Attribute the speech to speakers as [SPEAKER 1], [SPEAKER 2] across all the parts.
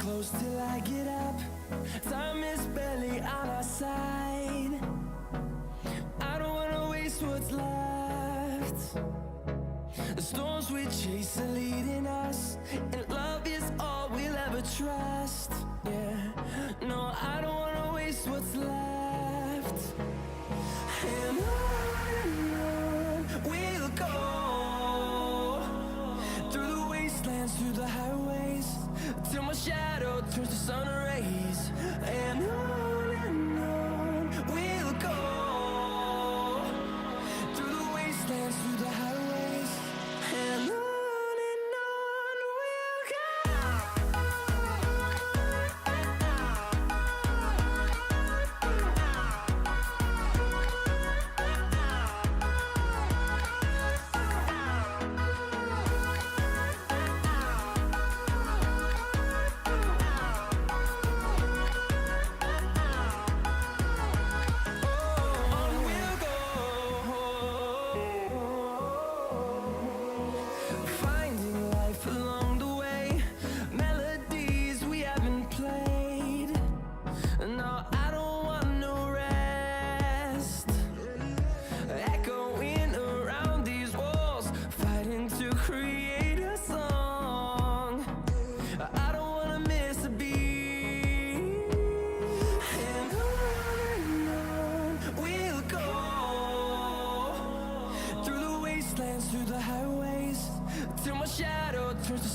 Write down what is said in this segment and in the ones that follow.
[SPEAKER 1] close till I get up. Time is barely on our side. I don't wanna waste what's left. The storms we chase are leading us, and love is all we'll ever trust. Yeah, no, I don't wanna waste what's left. And on we'll go, through the wastelands, through the highways, till my shadow turns to sun rays. And on we'll go, through the wastelands, through the highways, and on we'll go.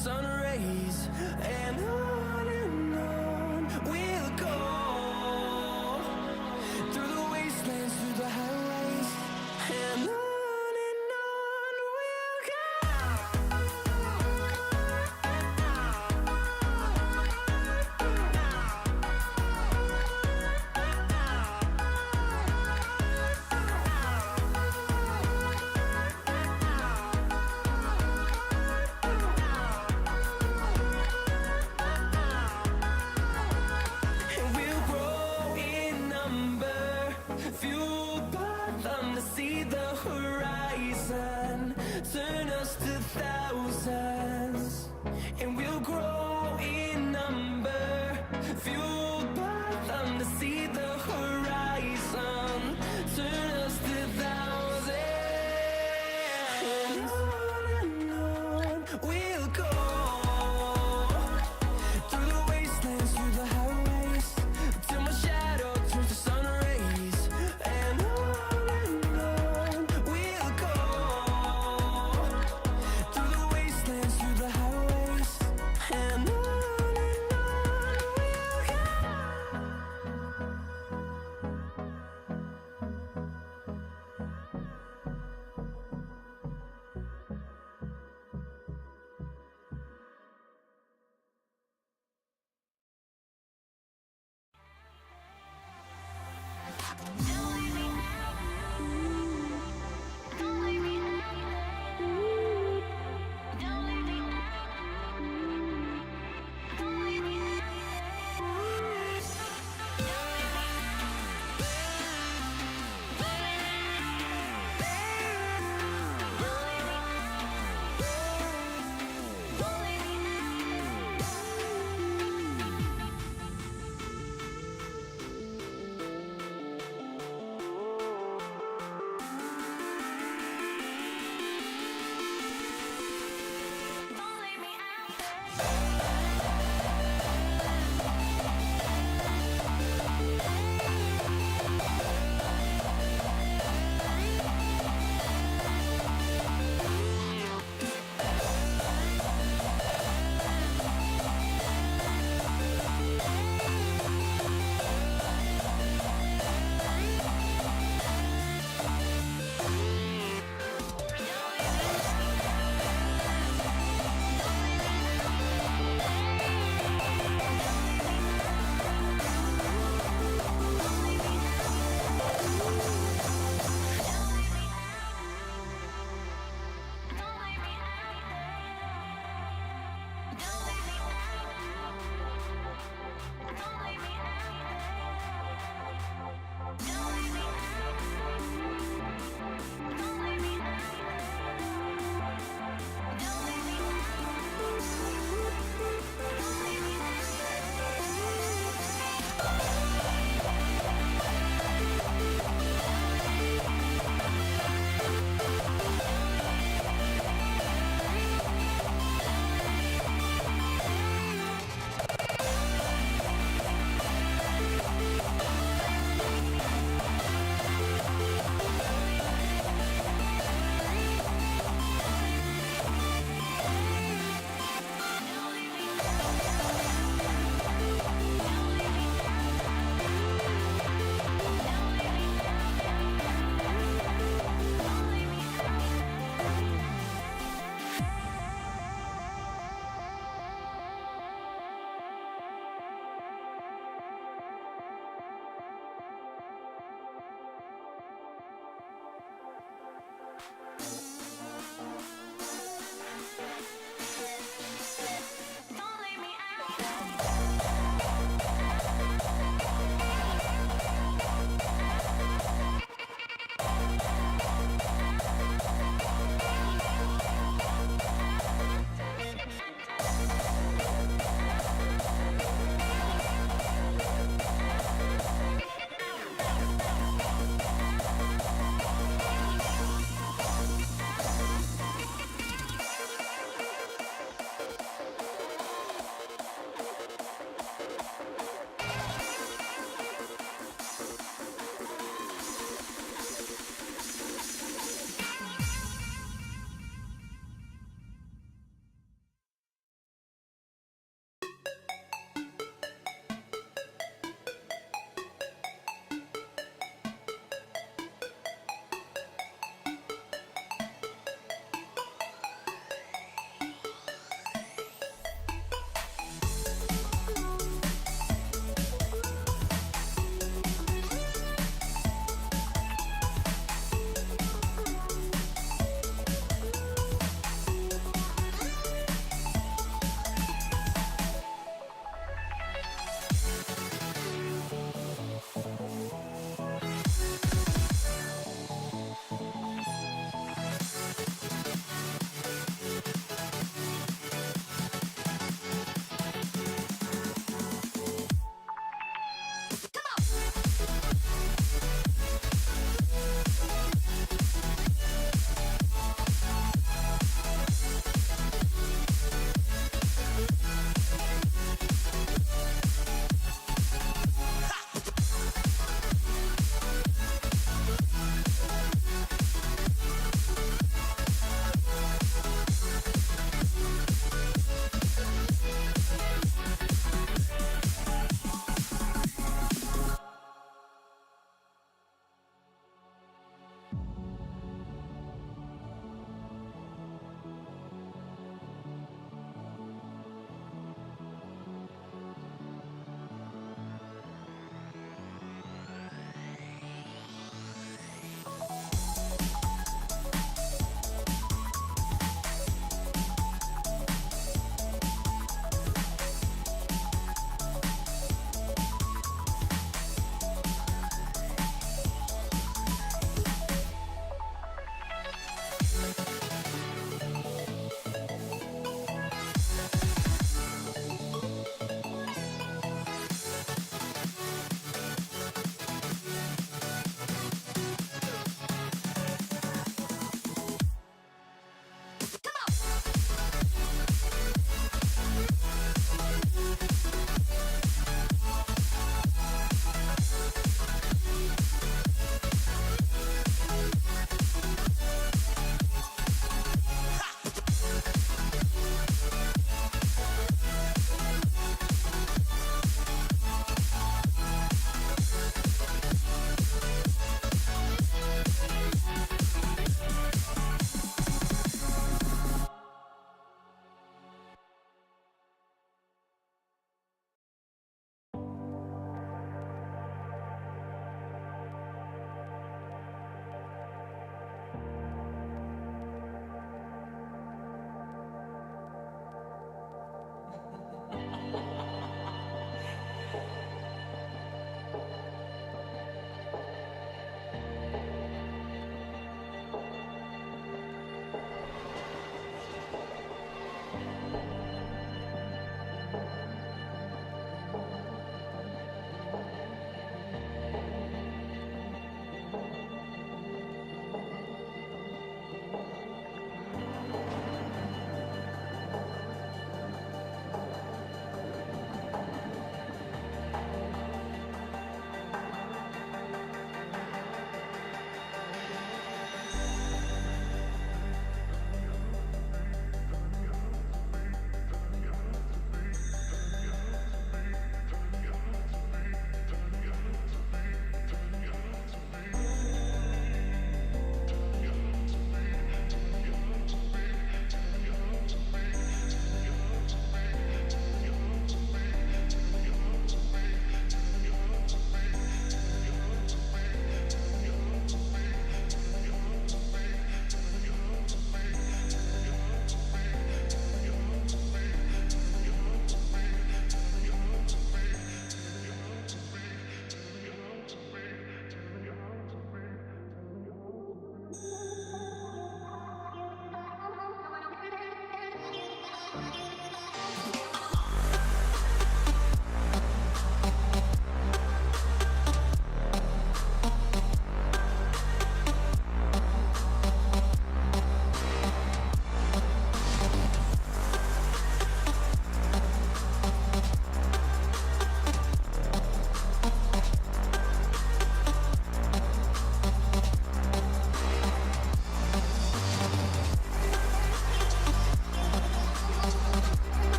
[SPEAKER 1] sun rays, and on we'll go, through the wastelands, through the highways, and on we'll go.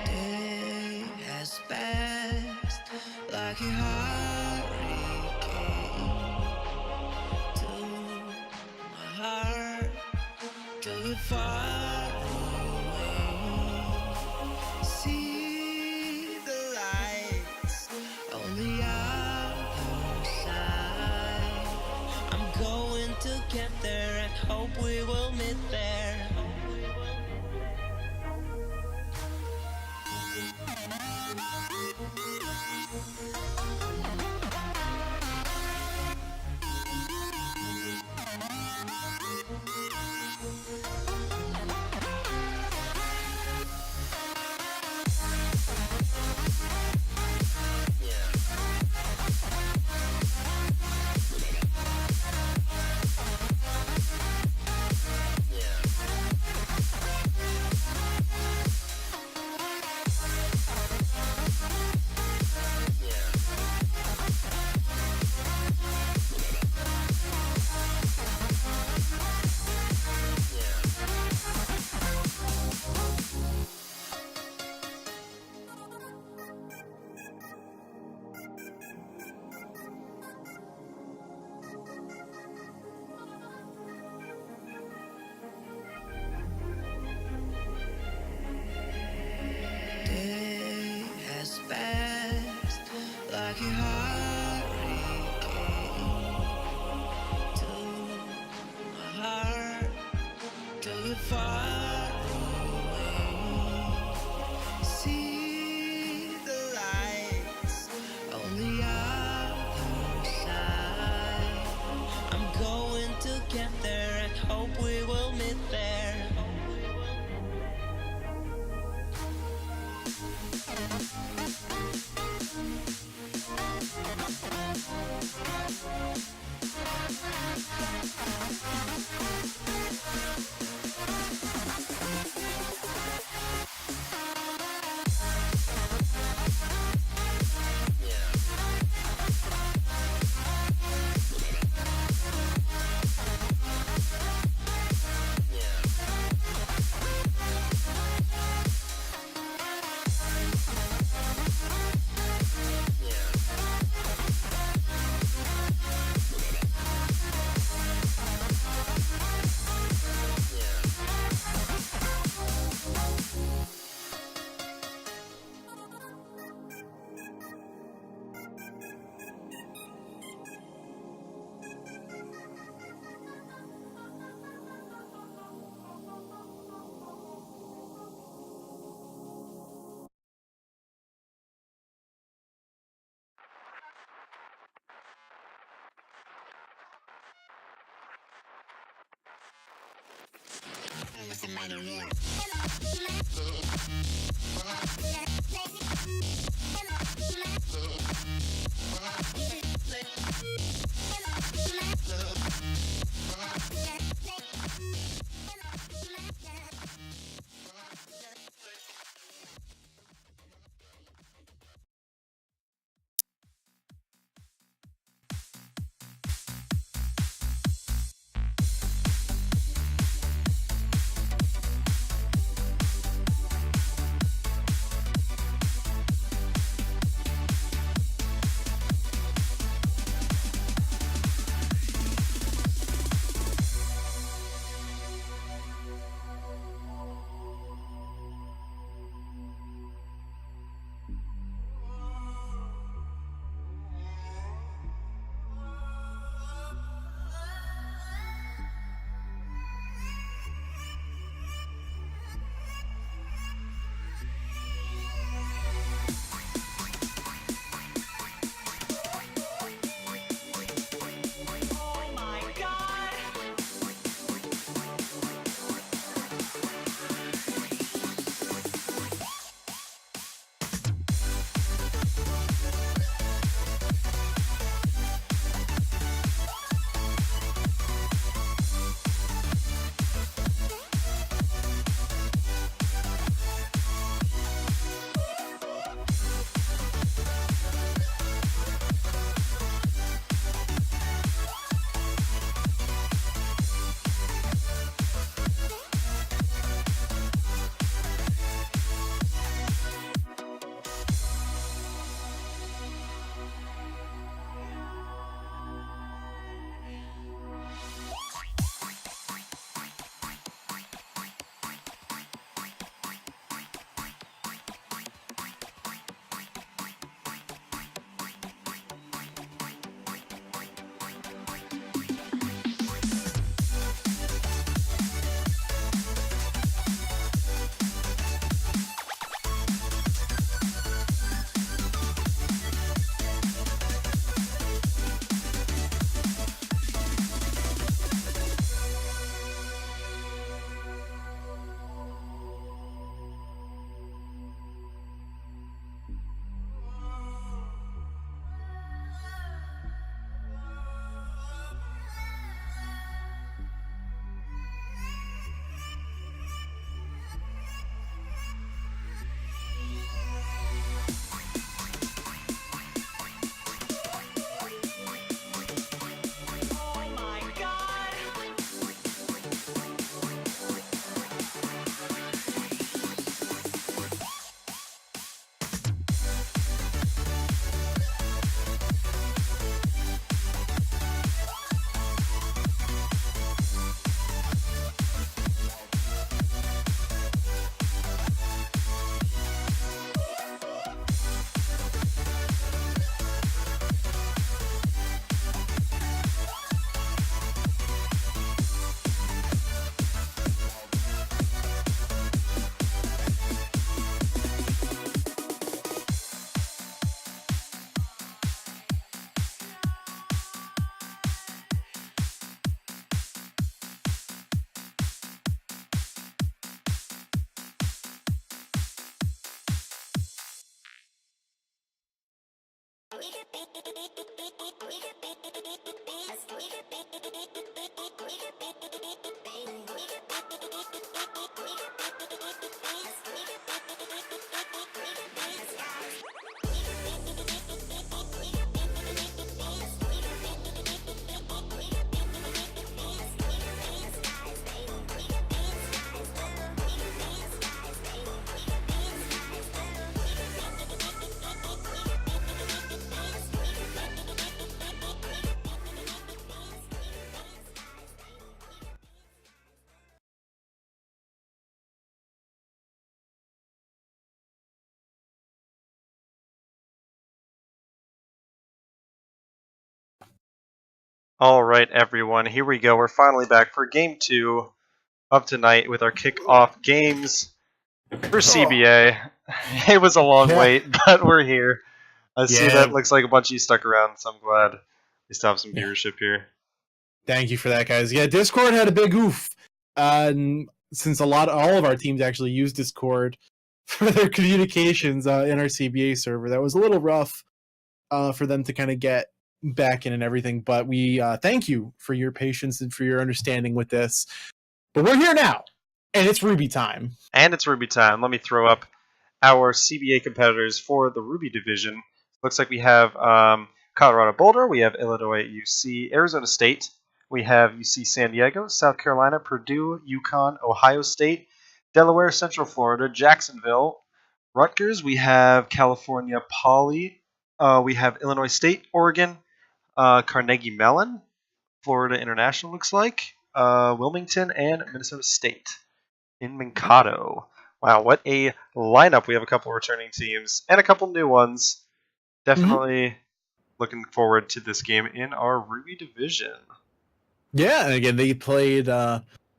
[SPEAKER 1] Day has passed like a hurricane to my heart, to it far away. See the lights on the other side. I'm going to get there and hope we will meet there. Day has passed like a hurricane to my heart, to it far away. See the lights on the other side. I'm going to get there and hope we will meet there.
[SPEAKER 2] All right, everyone, here we go. We're finally back for Game 2 of tonight with our kickoff games for CBA. It was a long wait, but we're here. I see that looks like a bunch of you stuck around, so I'm glad we still have some viewership here.
[SPEAKER 3] Thank you for that, guys. Yeah, Discord had a big oof. Since all of our teams actually use Discord for their communications in our CBA server, that was a little rough for them to kind of get back in and everything. But we thank you for your patience and for your understanding with this. But we're here now, and it's Ruby time.
[SPEAKER 2] Let me throw up our CBA competitors for the Ruby division. Looks like we have Colorado Boulder, we have Illinois UC, Arizona State, we have UC San Diego, South Carolina, Purdue, UConn, Ohio State, Delaware, Central Florida, Jacksonville, Rutgers, we have California Poly, we have Illinois State, Oregon, Carnegie Mellon, Florida International looks like, Wilmington, and Minnesota State in Mankato. Wow, what a lineup. We have a couple returning teams and a couple new ones. Definitely looking forward to this game in our Ruby division.
[SPEAKER 3] Yeah, and again, they played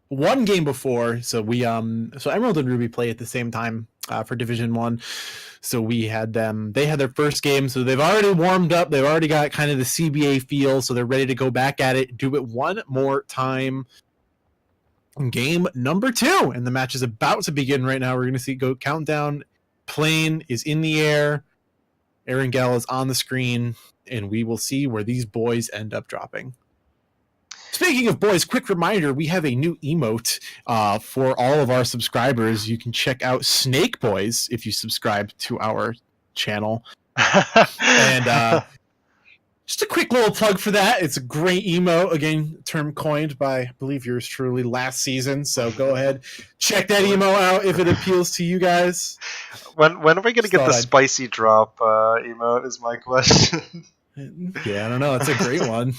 [SPEAKER 3] one game before, so Emerald and Ruby play at the same time for Division 1. So we had them. They had their first game, so they've already warmed up. They've already got kind of the CBA feel, so they're ready to go back at it, do it one more time. Game number 2, and the match is about to begin right now. We're going to see go countdown. Plane is in the air. Erangel is on the screen, and we will see where these boys end up dropping. Speaking of boys, quick reminder, we have a new emote for all of our subscribers. You can check out Snake Boys if you subscribe to our channel. And just a quick little plug for that. It's a great emote, again, term coined by, I believe, yours truly last season. So go ahead, check that emote out if it appeals to you guys.
[SPEAKER 2] When are we going to get the spicy drop emote is my question.
[SPEAKER 3] Yeah, I don't know. That's a great one.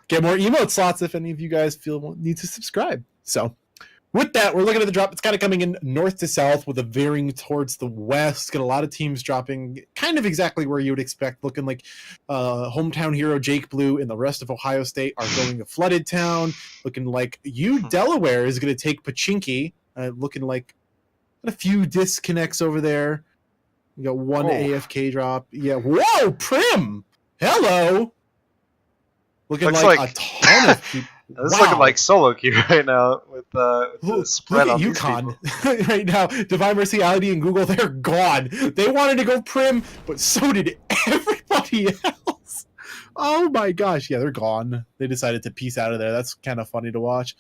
[SPEAKER 3] Get more emote slots if any of you guys feel need to subscribe. So with that, we're looking at the drop. It's kind of coming in north to south with a veering towards the west. Got a lot of teams dropping kind of exactly where you would expect, looking like hometown hero Jake Blue and the rest of Ohio State are going to Flooded Town. Looking like Delaware is going to take Pachinki. Looking like a few disconnects over there. You got one AFK drop. Yeah. Whoa, Prim! Hello! Looking like a ton of people.
[SPEAKER 2] This is looking like solo queue right now with the spread
[SPEAKER 3] look
[SPEAKER 2] on
[SPEAKER 3] at UConn right now. Divine Mercy, Ality, and Google, they're gone. They wanted to go Prim, but so did everybody else. Oh my gosh. Yeah, they're gone. They decided to peace out of there. That's kind of funny to watch.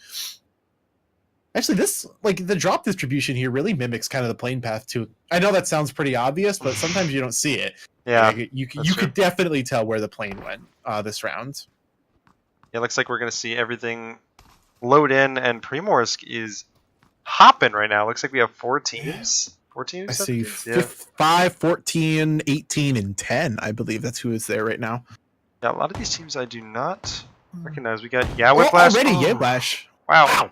[SPEAKER 3] Actually, this, like, the drop distribution here really mimics kind of the plane path too. I know that sounds pretty obvious, but sometimes you don't see it.
[SPEAKER 2] Yeah,
[SPEAKER 3] like, you could definitely tell where the plane went this round.
[SPEAKER 2] It looks like we're going to see everything load in, and Primorsk is hopping right now. Looks like we have 4 teams. 4 teams?
[SPEAKER 3] I see 5, 14, 18, and 10, I believe. That's who is there right now.
[SPEAKER 2] Yeah, a lot of these teams I do not recognize. We got Whiplash.
[SPEAKER 3] Already Whiplash.
[SPEAKER 2] Wow.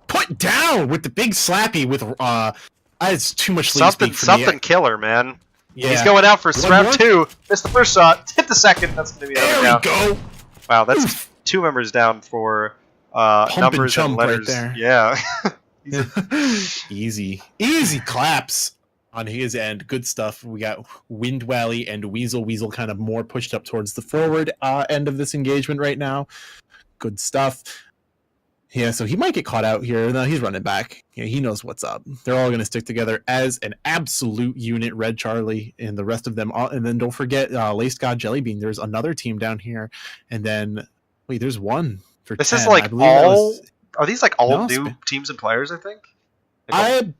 [SPEAKER 3] Put down with the big slappy with it's too much
[SPEAKER 2] something
[SPEAKER 3] for me.
[SPEAKER 2] Killer, man.
[SPEAKER 3] Yeah.
[SPEAKER 2] He's going out for round 2. Missed the first shot. Hit the second. That's going to be
[SPEAKER 3] there. We go.
[SPEAKER 2] Wow, that's 2 members down for numbers and letters.
[SPEAKER 3] Right there.
[SPEAKER 2] Yeah.
[SPEAKER 3] Easy claps on his end. Good stuff. We got Windwally and Weasel. Weasel kind of more pushed up towards the forward end of this engagement right now. Good stuff. Yeah, so he might get caught out here. No, he's running back. Yeah, he knows what's up. They're all going to stick together as an absolute unit. Red Charlie and the rest of them. And then don't forget Laced God Jellybean. There's another team down here. And then, wait, there's one for
[SPEAKER 2] This
[SPEAKER 3] 10.
[SPEAKER 2] is like
[SPEAKER 3] I believe
[SPEAKER 2] all. Are these like all
[SPEAKER 3] No,
[SPEAKER 2] new teams and players? I think. Like all-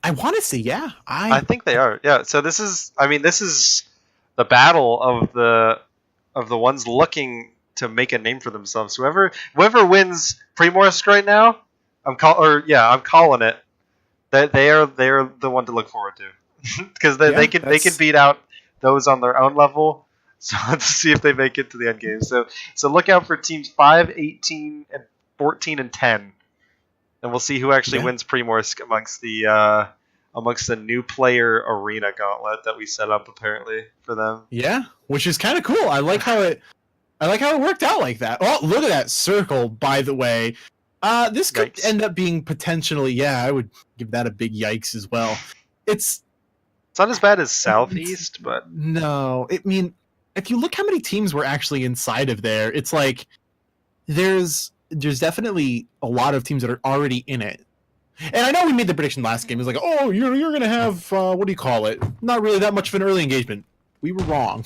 [SPEAKER 3] I want to say, yeah.
[SPEAKER 2] I think they are. Yeah. So this is. I mean, this is the battle of the ones looking to make a name for themselves. Whoever wins Primorsk right now, I'm calling it. That they are the one to look forward to because they can beat out those on their own level. So let's see if they make it to the end game. So look out for teams 5, 18, and 14 and 10, and we'll see who actually wins Primorsk amongst the new player arena gauntlet that we set up apparently for them.
[SPEAKER 3] Yeah, which is kind of cool. I like how it worked out like that. Oh, look at that circle, by the way. This could end up being potentially, yeah, I would give that a big yikes as well. It's
[SPEAKER 2] not as bad as Southeast, but
[SPEAKER 3] no. I mean, if you look how many teams were actually inside of there, it's like there's definitely a lot of teams that are already in it. And I know we made the prediction last game. It was like, oh, you're going to have, what do you call it? Not really that much of an early engagement. We were wrong.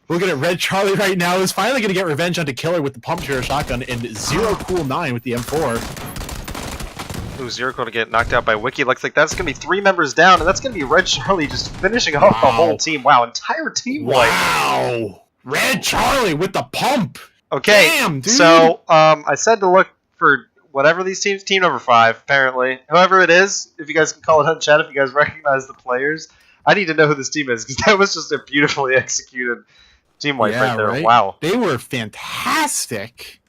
[SPEAKER 3] Looking at Red Charlie right now is finally going to get revenge on Killer with the pump share shotgun and Zero Cool 9 with the M4.
[SPEAKER 2] Ooh, Zero Cool to get knocked out by Wiki. Looks like that's going to be 3 members down, and that's going to be Red Charlie just finishing off the whole team. Wow, entire team wipe.
[SPEAKER 3] Wow. Red Charlie with the pump.
[SPEAKER 2] Okay,
[SPEAKER 3] damn, dude.
[SPEAKER 2] So I said to look for whatever these teams, team number 5, apparently. Whoever it is, if you guys can call it on chat, if you guys recognize the players. I need to know who this team is, because that was just a beautifully executed team wipe right there. Right? Wow.
[SPEAKER 3] They were fantastic.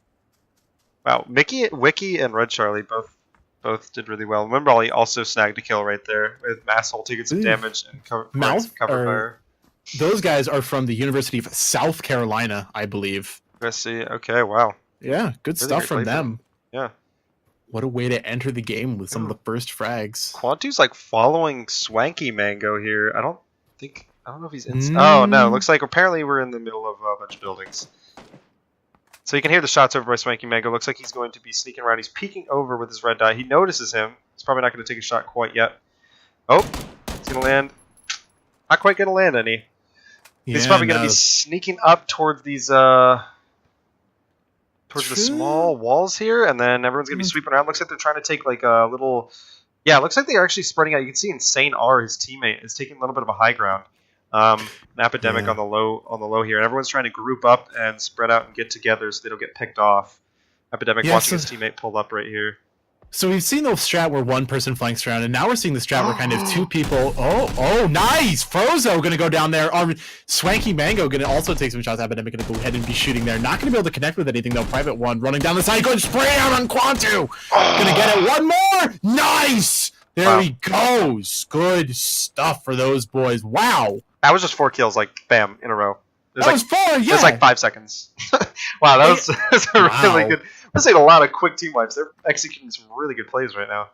[SPEAKER 2] Wow. Wiki and Red Charlie both did really well. Remember, he also snagged a kill right there with Masshole taking some damage and cover fire.
[SPEAKER 3] Those guys are from the University of South Carolina, I believe.
[SPEAKER 2] USC. Okay, wow.
[SPEAKER 3] Yeah, good really stuff from them.
[SPEAKER 2] Yeah.
[SPEAKER 3] What a way to enter the game with some of the first frags.
[SPEAKER 2] Quantu's like following Swanky Mango here. I don't know if he's in. Oh no, looks like apparently we're in the middle of a bunch of buildings. So you can hear the shots over by Swanky Mango. Looks like he's going to be sneaking around. He's peeking over with his red dot. He notices him. He's probably not going to take a shot quite yet. Oh, he's going to land. Not quite going to land any. He's probably going to be sneaking up towards these towards the small walls here, and then everyone's going to be sweeping around. Looks like they're trying to take like a little... Yeah, it looks like they're actually spreading out. You can see Insane R, his teammate, is taking a little bit of a high ground. An Epidemic on the low here, and everyone's trying to group up and spread out and get together so they don't get picked off. Epidemic watching his teammate pull up right here.
[SPEAKER 3] So we've seen the strat where one person flanks around, and now we're seeing the strat where kind of 2 people... Oh, nice! Frozo going to go down there. Swanky Mango going to also take some shots. Epidemic going to go ahead and be shooting there. Not going to be able to connect with anything, though. Private One running down the side. Going to spray out on Quantu. Going to get it. One more! Nice! There he goes. Good stuff for those boys. Wow.
[SPEAKER 2] That was just 4 kills, like, bam, in a row.
[SPEAKER 3] That was 4, yeah.
[SPEAKER 2] It was like 5 seconds. Wow, that was a really good... We're seeing a lot of quick team wipes. They're executing some really good plays right now.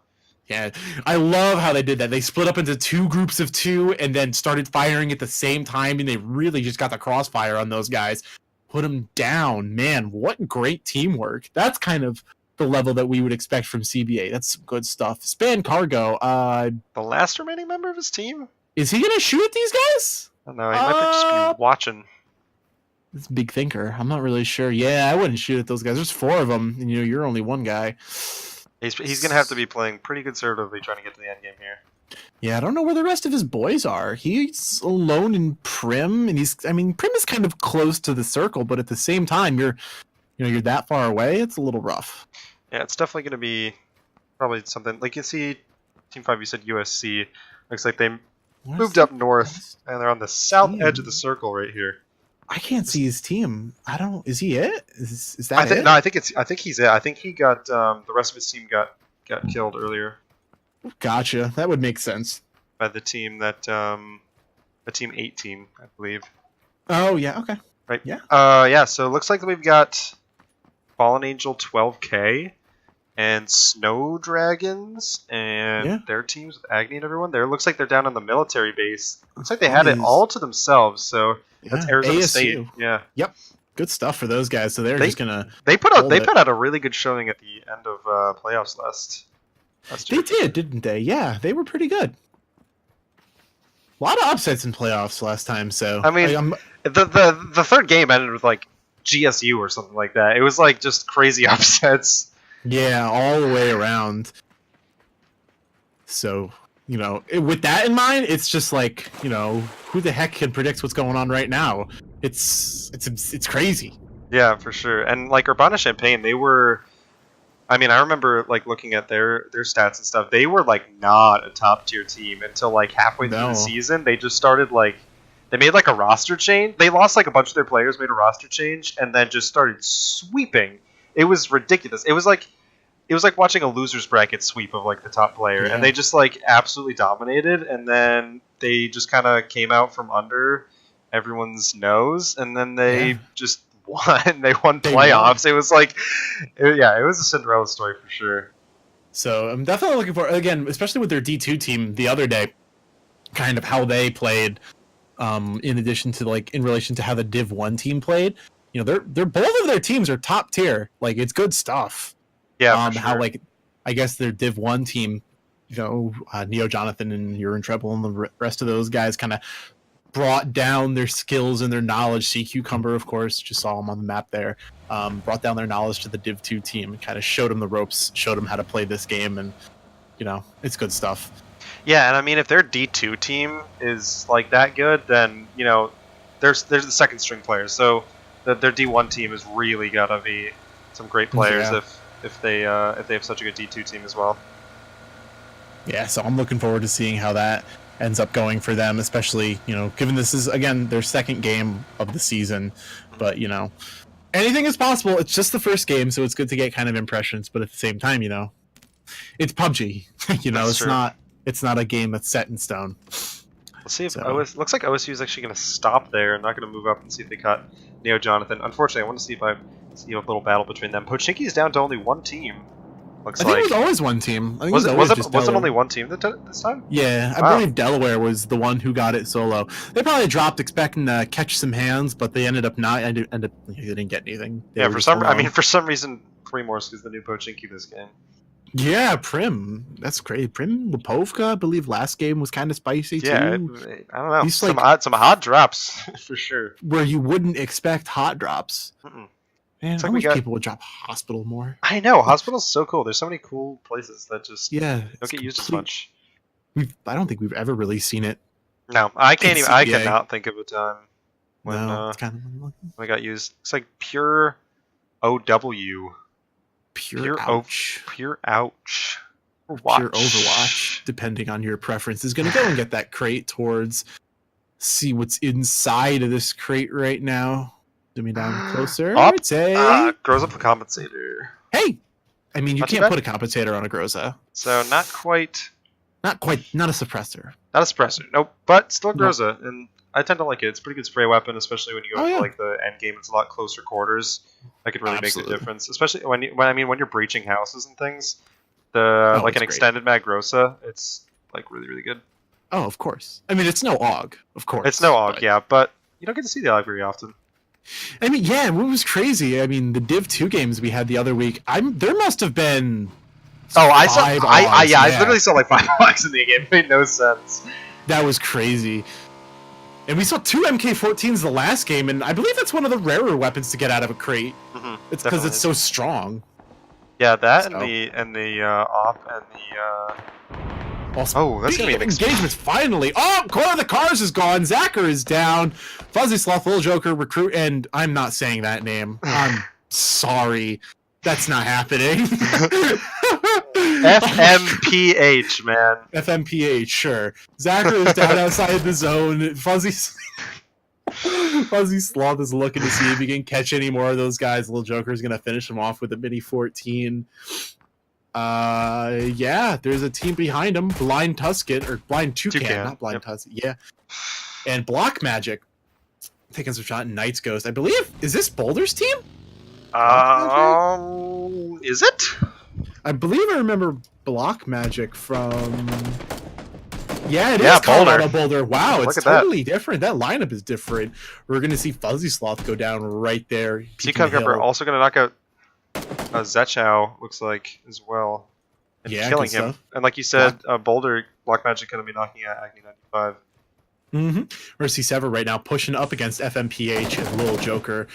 [SPEAKER 3] Yeah, I love how they did that. They split up into 2 groups of 2 and then started firing at the same time, and they really just got the crossfire on those guys. Put them down. Man, what great teamwork. That's kind of the level that we would expect from CBA. That's some good stuff. Span Cargo.
[SPEAKER 2] The last remaining member of his team?
[SPEAKER 3] Is he going to shoot at these guys?
[SPEAKER 2] I don't know. He might just be watching.
[SPEAKER 3] This big thinker. I'm not really sure. Yeah, I wouldn't shoot at those guys. There's 4 of them, and you're only one guy.
[SPEAKER 2] He's going to have to be playing pretty conservatively trying to get to the end game here.
[SPEAKER 3] Yeah, I don't know where the rest of his boys are. He's alone in Prim, and Prim is kind of close to the circle, but at the same time, you're that far away. It's a little rough.
[SPEAKER 2] Yeah, it's definitely going to be probably something like you see. Team 5, you said USC. Looks like they moved up north, and they're on the south edge of the circle right here.
[SPEAKER 3] I can't see his team. Is he it? Is that it?
[SPEAKER 2] No, I think he's it. I think he got the rest of his team got killed earlier.
[SPEAKER 3] Gotcha. That would make sense.
[SPEAKER 2] By the team that the team 18, I believe.
[SPEAKER 3] Oh yeah. Okay.
[SPEAKER 2] Right.
[SPEAKER 3] Yeah.
[SPEAKER 2] Yeah. So it looks like we've got Fallen Angel 12K and Snow Dragons and their teams with Agni and everyone. There looks like they're down on the military base. Looks like they had it all to themselves. So that's Arizona
[SPEAKER 3] ASU.
[SPEAKER 2] State. Yeah.
[SPEAKER 3] Yep. good stuff for those guys. So they're just gonna.
[SPEAKER 2] They put
[SPEAKER 3] hold it.
[SPEAKER 2] out a really good showing at the end of playoffs last
[SPEAKER 3] They
[SPEAKER 2] year.
[SPEAKER 3] did, didn't they? Yeah, they were pretty good. A lot of upsets in playoffs last time. So
[SPEAKER 2] I mean, the third game ended with like GSU or something like that. It was like just crazy upsets.
[SPEAKER 3] yeah, all the way around. So with that in mind, it's just like who the heck can predict what's going on right now? It's crazy.
[SPEAKER 2] Yeah, for sure. And like Urbana-Champaign, they were. I mean, I remember like looking at their stats and stuff. They were like not a top tier team until like halfway through the season. They just started like they made like a roster change. They lost like a bunch of their players, made a roster change, and then just started sweeping. It was ridiculous. It was like watching a losers bracket sweep of like the top player, and they just like absolutely dominated. And then they just kind of came out from under everyone's nose, and then they just won. They won playoffs. It was like, it was a Cinderella story for sure.
[SPEAKER 3] So I'm definitely looking for, again, especially with their D2 team the other day, kind of how they played. In addition to like in relation to how the Div 1 team played, they're both of their teams are top tier. Like it's good stuff.
[SPEAKER 2] Yeah. For sure.
[SPEAKER 3] How like I guess their Div 1 team, Neo Jonathan and Urine Treble and the rest of those guys kind of brought down their skills and their knowledge. Sea Cucumber, of course, just saw them on the map there. Brought down their knowledge to the Div 2 team and kind of showed them the ropes, showed them how to play this game, and it's good stuff.
[SPEAKER 2] Yeah, and I mean, if their D2 team is like that good, then there's the second string players. So their D1 team has really gotta be some great players if they have such a good D2 team as well.
[SPEAKER 3] Yeah, so I'm looking forward to seeing how that ends up going for them, especially given this is again their second game of the season. But anything is possible. It's just the first game, so it's good to get kind of impressions. But at the same time, it's PUBG. It's not a game that's set in stone.
[SPEAKER 2] Let's see if looks like OSU is actually going to stop there and not going to move up and see if they cut Neo Jonathan. Unfortunately, I want to see if I see a little battle between them. Pochinki's down to only one team.
[SPEAKER 3] I think it was always one team. I think
[SPEAKER 2] was
[SPEAKER 3] it
[SPEAKER 2] only one team this time?
[SPEAKER 3] Yeah, I believe Delaware was the one who got it solo. They probably dropped expecting to catch some hands, but they ended up not. They didn't get anything.
[SPEAKER 2] For some reason, Primorsk is the new Pochinki this game.
[SPEAKER 3] Yeah, Prim. That's great. Prim Lipovka, I believe last game was kind of spicy too.
[SPEAKER 2] Yeah, I don't know. He's some hot drops for sure.
[SPEAKER 3] Where you wouldn't expect hot drops. Man, I wish people would drop Hospital more.
[SPEAKER 2] I know, Hospital's so cool. There's so many cool places that just don't get used as much.
[SPEAKER 3] I don't think we've ever really seen it.
[SPEAKER 2] No, I can't even. I cannot think of a time when
[SPEAKER 3] it's kind of
[SPEAKER 2] when it got used. It's like pure OW.
[SPEAKER 3] Pure ouch.
[SPEAKER 2] Pure ouch.
[SPEAKER 3] Pure Overwatch, depending on your preference, is going to go and get that crate towards. See what's inside of this crate right now. Zooming down closer. It's
[SPEAKER 2] grows up a compensator.
[SPEAKER 3] Hey! I mean, you can't put a compensator on a Groza.
[SPEAKER 2] So not quite.
[SPEAKER 3] Not a suppressor.
[SPEAKER 2] Not a suppressor. Nope. But still Groza. And I tend to like it. It's a pretty good spray weapon, especially when you go to like the end game. It's a lot closer quarters. That could really make the difference. Especially when you're breaching houses and things. An extended mag Groza, it's like really, really good.
[SPEAKER 3] Oh, of course. I mean, it's no AUG, of course.
[SPEAKER 2] It's no AUG, but you don't get to see the AUG very often.
[SPEAKER 3] I mean, yeah, what was crazy? I mean, the Div 2 games we had the other week, there must have been
[SPEAKER 2] I literally saw like 5 AUGs in the game. It made no sense.
[SPEAKER 3] That was crazy. And we saw 2 MK14s the last game, and I believe that's one of the rarer weapons to get out of a crate.
[SPEAKER 2] Mm-hmm,
[SPEAKER 3] it's because it's so strong.
[SPEAKER 2] Yeah, that and the op and the
[SPEAKER 3] Also, that's gonna be an engagements finally. Oh, Core of the Cars is gone. Zacher is down. Fuzzy Sloth, Little Joker, Recruit, and I'm not saying that name. I'm sorry. That's not happening.
[SPEAKER 2] FMPH, man.
[SPEAKER 3] FMPH, sure. Zacher is down outside the zone. Fuzzy Sloth is looking to see if he can catch any more of those guys. Little Joker is gonna finish him off with a mini 14. Yeah, there's a team behind him. Blind Tuscan, or Blind Toucan, not Blind Tuscan. Yeah. And Block Magic taking some shot in Knight's Ghost. I believe, is this Boulder's team?
[SPEAKER 2] Is it?
[SPEAKER 3] I believe I remember Block Magic from Yeah, it
[SPEAKER 2] Yeah,
[SPEAKER 3] is Colorado Boulder. Wow,
[SPEAKER 2] Look
[SPEAKER 3] it's
[SPEAKER 2] at that.
[SPEAKER 3] totally different. That lineup is different. We're going to see Fuzzy Sloth go down right there.
[SPEAKER 2] Sea
[SPEAKER 3] peeking the
[SPEAKER 2] Cucumber
[SPEAKER 3] hill.
[SPEAKER 2] also going to knock out Zechow, looks like, as well. And
[SPEAKER 3] Yeah,
[SPEAKER 2] killing
[SPEAKER 3] good
[SPEAKER 2] him.
[SPEAKER 3] stuff.
[SPEAKER 2] And like you said, Boulder, Black Magic going to be knocking out Agni 95.
[SPEAKER 3] We're going to see Sever right now pushing up against FMPH and Lil Joker.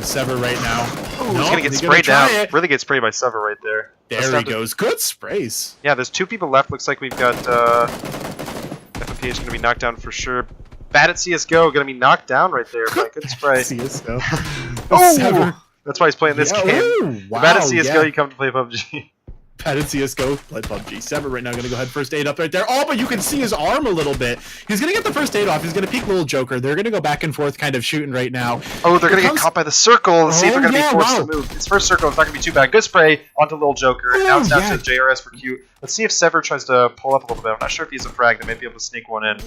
[SPEAKER 3] Sever right now.
[SPEAKER 2] Ooh, he's going to get sprayed down. Really get sprayed by Sever right there.
[SPEAKER 3] There he goes. Good sprays.
[SPEAKER 2] Yeah, there's 2 people left. Looks like we've got FMPH going to be knocked down for sure. Bad at CSGO, going to be knocked down right there by a good spray.
[SPEAKER 3] CSGO.
[SPEAKER 2] Oh! That's why he's playing this game.
[SPEAKER 3] Ooh, wow,
[SPEAKER 2] Bad at CSGO, you come to play PUBG.
[SPEAKER 3] Bad at CSGO, play PUBG. Sever right now going to go ahead first aid up right there. Oh, but you can see his arm a little bit. He's going to get the first aid off. He's going to peek Little Joker. They're going to go back and forth kind of shooting right now.
[SPEAKER 2] Oh, they're going to get caught by the circle. Let's see if they're going to be forced
[SPEAKER 3] wow.
[SPEAKER 2] to move. His first circle is not going to be too bad. Good spray onto Little Joker. And now it's down to JRS for cute. Let's see if Sever tries to pull up a little bit. I'm not sure if he's a frag. They might be able to sneak one in.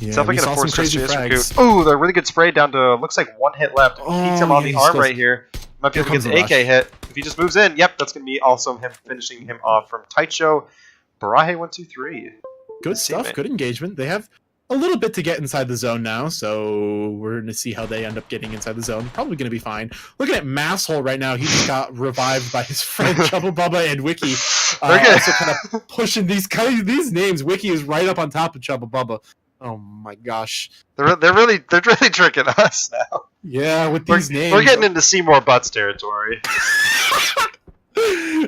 [SPEAKER 3] Yeah,
[SPEAKER 2] It's definitely going to force
[SPEAKER 3] crazy
[SPEAKER 2] JRS for
[SPEAKER 3] frags.
[SPEAKER 2] cute. Ooh, they're really good spray down to, looks like 1 hit left. Peeks him on the arm right here. Might be able to get the AK hit. If he just moves in, yep, that's going to be also him finishing him off from Taicho. Barahe 1-2-3.
[SPEAKER 3] Good stuff. Good engagement. They have a little bit to get inside the zone now, so we're going to see how they end up getting inside the zone. Probably going to be fine. Looking at Masshole right now, he just got revived by his friend Chubba Bubba and Wiki. Also kind of pushing these names. Wiki is right up on top of Chubba Bubba. Oh my gosh.
[SPEAKER 2] They're really tricking us now.
[SPEAKER 3] Yeah, with these names.
[SPEAKER 2] We're getting into Seymour Butts territory.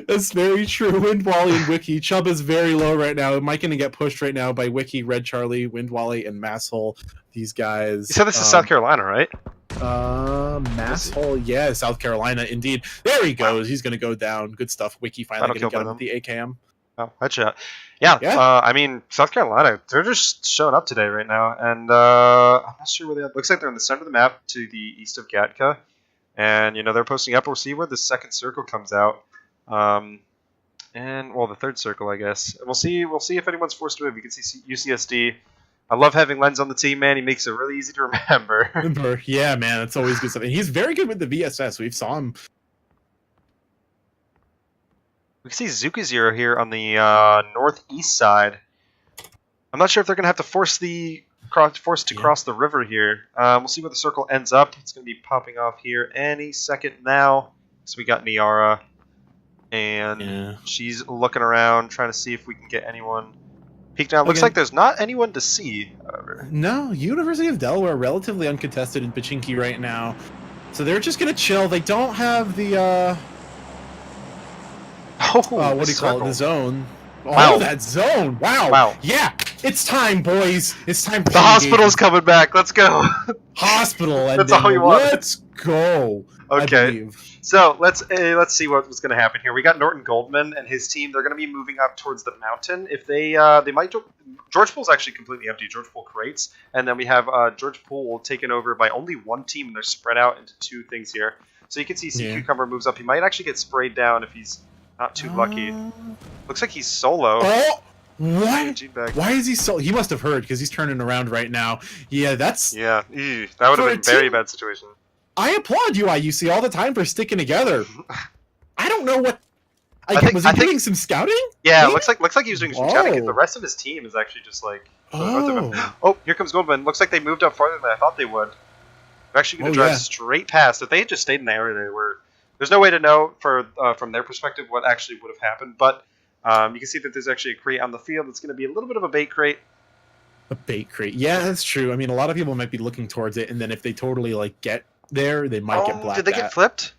[SPEAKER 3] That's very true. Wind Wally and Wiki. Chubb is very low right now. Mike going to get pushed right now by Wiki, Red Charlie, Wind Wally, and Masshole. These guys.
[SPEAKER 2] You said this is South Carolina, right?
[SPEAKER 3] Masshole, yeah, South Carolina, indeed. There he goes. Wow. He's going to go down. Good stuff. Wiki finally going to get him with the AKM.
[SPEAKER 2] Oh, headshot. Yeah. I mean, South Carolina, they're just showing up today right now. And I'm not sure where they are. Looks like they're in the center of the map to the east of Gatka. And, they're posting up. We'll see where the second circle comes out. The third circle, I guess. And we'll see if anyone's forced to move. You can see UCSD. I love having Lens on the team, man. He makes it really easy to remember.
[SPEAKER 3] Yeah, man. That's always good stuff. And he's very good with the VSS. We saw him.
[SPEAKER 2] We can see Zuka0 here on the northeast side. I'm not sure if they're going to have to force to cross the river here. We'll see where the circle ends up. It's going to be popping off here any second now. So we got Niara, and she's looking around, trying to see if we can get anyone peeked out. Looks like there's not anyone to see, however.
[SPEAKER 3] No, University of Delaware, relatively uncontested in Pachinki right now. So they're just going to chill. They don't have the... what do you call it? The zone.
[SPEAKER 2] Wow.
[SPEAKER 3] Oh, that zone. Wow. Yeah, it's time, boys. It's time for
[SPEAKER 2] the hospital's coming back. Let's go.
[SPEAKER 3] Hospital.
[SPEAKER 2] That's all you want.
[SPEAKER 3] Let's go.
[SPEAKER 2] Okay. So let's see what's going to happen here. We got Norton Goldman and his team. They're going to be moving up towards the mountain. If they might. George Pool's actually completely empty. George Pool crates, and then we have George Pool taken over by only one team. And they're spread out into 2 things here. So you can see Sea Cucumber moves up. He might actually get sprayed down if he's not too lucky. Looks like he's solo.
[SPEAKER 3] Oh, what? Why is he so? He must have heard because he's turning around right now. Yeah, that's...
[SPEAKER 2] Yeah, that would have been a very bad situation.
[SPEAKER 3] I applaud UIUC all the time for sticking together. I don't know what... was he doing some scouting?
[SPEAKER 2] Yeah, looks like he was doing some scouting. The rest of his team is actually just like... Oh, here comes Goldman. Looks like they moved up farther than I thought they would. They're actually going to drive straight past. If they had just stayed in the area they were... There's no way to know from their perspective what actually would have happened, but you can see that there's actually a crate on the field. It's going to be a little bit of a bait crate.
[SPEAKER 3] A bait crate. Yeah, that's true. I mean, a lot of people might be looking towards it, and then if they totally get there, they might get blacked.
[SPEAKER 2] Did they get flipped?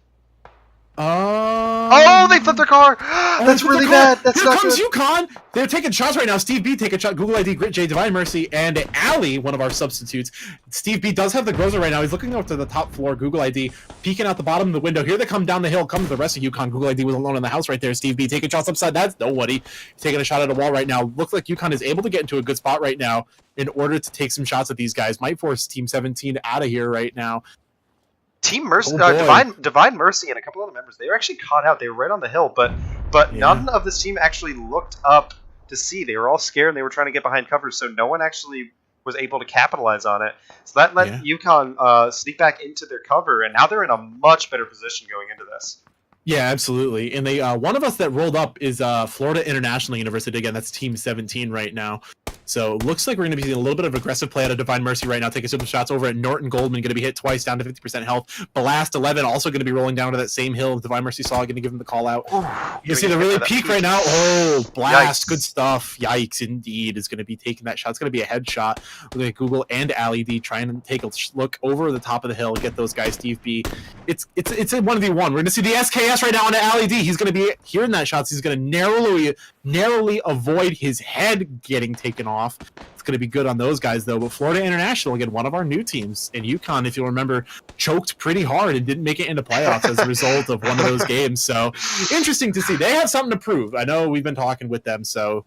[SPEAKER 3] Oh,
[SPEAKER 2] they flipped their car. That's really bad. That's
[SPEAKER 3] Here
[SPEAKER 2] not
[SPEAKER 3] comes
[SPEAKER 2] good.
[SPEAKER 3] UConn. They're taking shots right now. Steve B taking a shot. Google ID, Grit J, Divine Mercy, and Ali, one of our substitutes. Steve B does have the Groza right now. He's looking up to the top floor. Google ID, peeking out the bottom of the window. Here they come down the hill. Comes the rest of UConn. Google ID was alone in the house right there. Steve B taking shots upside. That's nobody. Taking a shot at a wall right now. Looks like UConn is able to get into a good spot right now in order to take some shots at these guys. Might force Team 17 out of here right now.
[SPEAKER 2] Team Mercy, Divine Mercy, and a couple other members, they were actually caught out. They were right on the hill, but none of this team actually looked up to see. They were all scared, and they were trying to get behind cover, so no one actually was able to capitalize on it. So that let UConn sneak back into their cover, and now they're in a much better position going into this.
[SPEAKER 3] Yeah, absolutely. And they one of us that rolled up is Florida International University. Again, that's Team 17 right now. So looks like we're going to be seeing a little bit of aggressive play out of Divine Mercy right now, taking some shots over at Norton Goldman, going to be hit twice, down to 50% health. Blast 11 also going to be rolling down to that same hill. Divine Mercy saw going to give him the call out. You see the really peak right now. Oh, Blast,
[SPEAKER 2] Yikes.
[SPEAKER 3] good stuff. Yikes, indeed, is going to be taking that shot. It's going to be a headshot. Look at Google and Ali D trying to take a look over the top of the hill, get those guys. Steve B. It's a 1v1. We're going to see the SKS right now on the Ali D. He's going to be hearing that shot, so he's going to narrowly avoid his head getting taken off. It's going to be good on those guys, though. But Florida International, again, one of our new teams, and UConn, if you'll remember, choked pretty hard and didn't make it into playoffs as a result of one of those games. So interesting to see. They have something to prove. I know we've been talking with them, so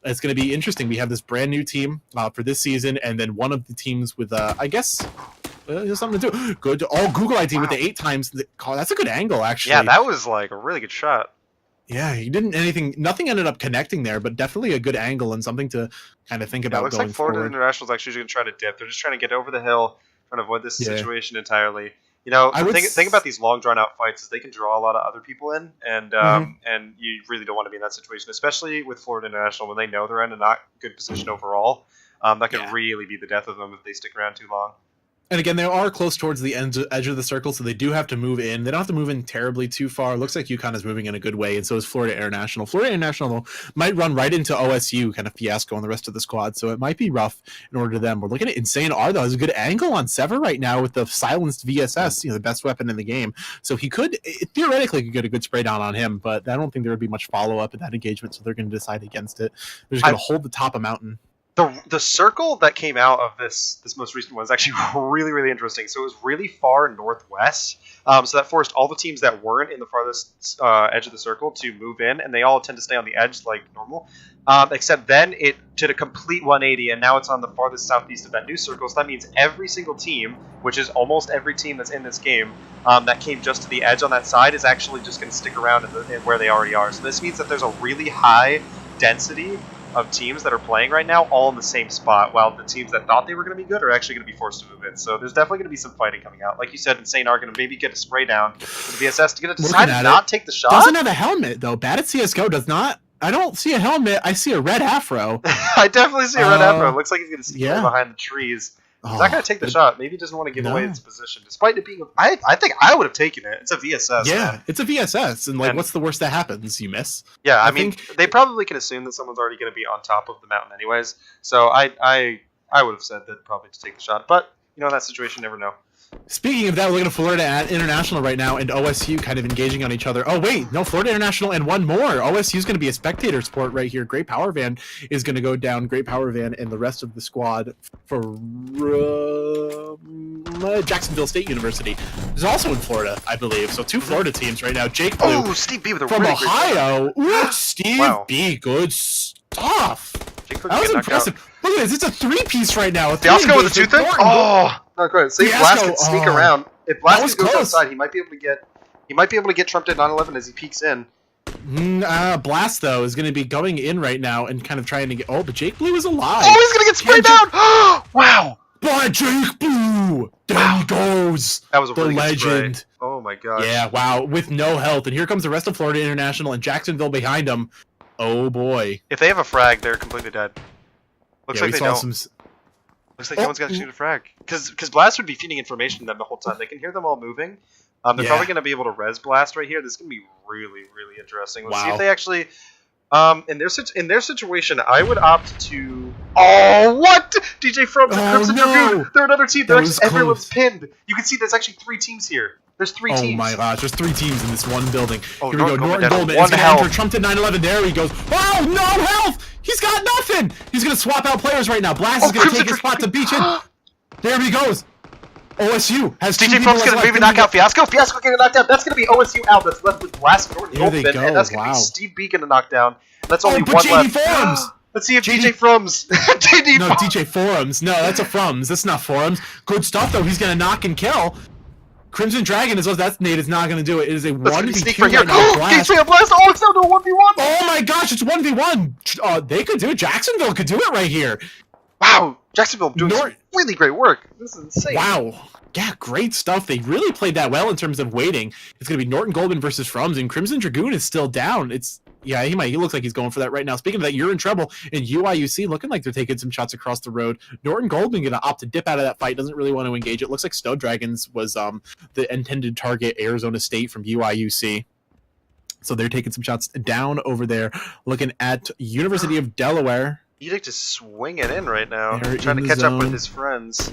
[SPEAKER 3] it's going to be interesting. We have this brand new team for this season, and then one of the teams with, I guess, there's something to do. Good. Oh, Google ID with the 8 times. That's a good angle, actually.
[SPEAKER 2] Yeah, that was like a really good shot.
[SPEAKER 3] Yeah, he didn't nothing ended up connecting there, but definitely a good angle and something to kind of think about.
[SPEAKER 2] It looks
[SPEAKER 3] going
[SPEAKER 2] like Florida
[SPEAKER 3] forward.
[SPEAKER 2] International's actually going to try to dip. They're just trying to get over the hill, trying to avoid this situation entirely. You know, the thing about these long drawn out fights is they can draw a lot of other people in, and and you really don't want to be in that situation, especially with Florida International when they know they're in a not good position overall. That could really be the death of them if they stick around too long.
[SPEAKER 3] And again, they are close towards the edge of the circle, so they do have to move in. They don't have to move in terribly too far. It looks like UConn is moving in a good way, and so is Florida International. Florida International, though, might run right into OSU, kind of fiasco on the rest of the squad, so it might be rough in order to them. We're looking at Insane R, though, has a good angle on Sever right now with the silenced VSS, the best weapon in the game. So he theoretically could get a good spray down on him, but I don't think there would be much follow-up in that engagement, so they're going to decide against it. They're just going to hold the top of Mountain.
[SPEAKER 2] The circle that came out of this most recent one is actually really, really interesting. So it was really far northwest. So that forced all the teams that weren't in the farthest edge of the circle to move in, and they all tend to stay on the edge like normal. Except then it did a complete 180, and now it's on the farthest southeast of that new circle. So that means every single team, which is almost every team that's in this game, that came just to the edge on that side, is actually just going to stick around in where they already are. So this means that there's a really high density of teams that are playing right now all in the same spot, while the teams that thought they were going to be good are actually going to be forced to move in. So there's definitely going to be some fighting coming out. Like you said, Insane are going to maybe get a spray down with the VSS to decide to not take the shot.
[SPEAKER 3] Doesn't have a helmet, though. Bad at CSGO does not. I don't see a helmet. I see a red afro.
[SPEAKER 2] I definitely see a red afro. It looks like he's going to sneak behind the trees. He's not going to take the shot. Maybe he doesn't want to give away his position, despite it being. I think I would have taken it. It's a VSS.
[SPEAKER 3] Yeah,
[SPEAKER 2] man.
[SPEAKER 3] It's a VSS, and what's the worst that happens? You miss.
[SPEAKER 2] Yeah, I mean, they probably can assume that someone's already going to be on top of the mountain, anyways. So I would have said that probably to take the shot, but in that situation, you never know.
[SPEAKER 3] Speaking of that, we're looking at Florida International right now and OSU kind of engaging on each other. Oh, wait, no, Florida International and one more. OSU is going to be a spectator sport right here. Great Power Van is going to go down. Great Power Van and the rest of the squad for Jacksonville State University. Is also in Florida, I believe. So 2 Florida teams right now. Jake Blue
[SPEAKER 2] Steve B with a
[SPEAKER 3] from
[SPEAKER 2] really
[SPEAKER 3] Ohio. Ooh, Steve B, good stuff. That was impressive. Look at this. It's a 3-piece right now.
[SPEAKER 2] Fiasco with the 2-thing? Oh, not quite. See, Blast can sneak around. If Blast goes outside, he might be able to get trumped at 9/11 as he peeks in.
[SPEAKER 3] Blast though is going to be going in right now and kind of trying to get. Oh, but Jake Blue is alive.
[SPEAKER 2] Oh, he's going to get sprayed down. Wow.
[SPEAKER 3] By Jake Blue. There he goes.
[SPEAKER 2] That was a really
[SPEAKER 3] legend.
[SPEAKER 2] Good spray. Oh my god.
[SPEAKER 3] Yeah. Wow. With no health, and here comes the rest of Florida International and Jacksonville behind him. Oh boy.
[SPEAKER 2] If they have a frag, they're completely dead. Looks like they don't. Looks like no one's going to shoot a frag. Because Blast would be feeding information to them the whole time. They can hear them all moving. They're probably going to be able to res Blast right here. This is going to be really, really interesting. Let's see if they actually... in their situation, I would opt to... Oh, what? DJ Frums and Crimson Dragoon. They're another team. Everyone's pinned. You can see there's actually 3 teams here. There's 3 teams.
[SPEAKER 3] Oh my gosh, there's 3 teams in this one building.
[SPEAKER 2] Oh,
[SPEAKER 3] here we go. Norton Goldman is going to enter. Trumped at 9/11. There he goes. Oh, no health! He's got nothing! He's going to swap out players right now. Blast is going to take his spot to beach in. There he goes. OSU has
[SPEAKER 2] DJ Frum's going to maybe knock out Fiasco. Fiasco getting knocked out. That's going to be OSU out. That's left with Blast and Norton Goldman. And that's going to be Steve B getting knocked down. That's only one left.
[SPEAKER 3] Forums.
[SPEAKER 2] Let's see if DJ Frums.
[SPEAKER 3] No, DJ Forums. No, that's a Frums. That's not Forums. Good stuff, though. He's going to knock and kill. Crimson Dragon, that Nate is not going to do it. It is a 1v2 right now.
[SPEAKER 2] Blast. Blast. Oh, it's down to a 1v1.
[SPEAKER 3] Oh my gosh, it's 1v1. They could do it. Jacksonville could do it right here.
[SPEAKER 2] Wow, Jacksonville doing some really great work. This is insane.
[SPEAKER 3] Wow. Yeah, great stuff. They really played that well in terms of waiting. It's going to be Norton Goldman versus Frums, and Crimson Dragoon is still down. It's Yeah, he looks like he's going for that right now. Speaking of that, you're in trouble. And UIUC looking like they're taking some shots across the road. Norton Goldman going to opt to dip out of that fight. Doesn't really want to engage. It looks like Snow Dragons was the intended target, Arizona State from UIUC. So they're taking some shots down over there. Looking at University of Delaware.
[SPEAKER 2] Edict is swinging in right now.
[SPEAKER 3] They're
[SPEAKER 2] Trying
[SPEAKER 3] in
[SPEAKER 2] to
[SPEAKER 3] the
[SPEAKER 2] catch up with
[SPEAKER 3] zone.
[SPEAKER 2] his friends.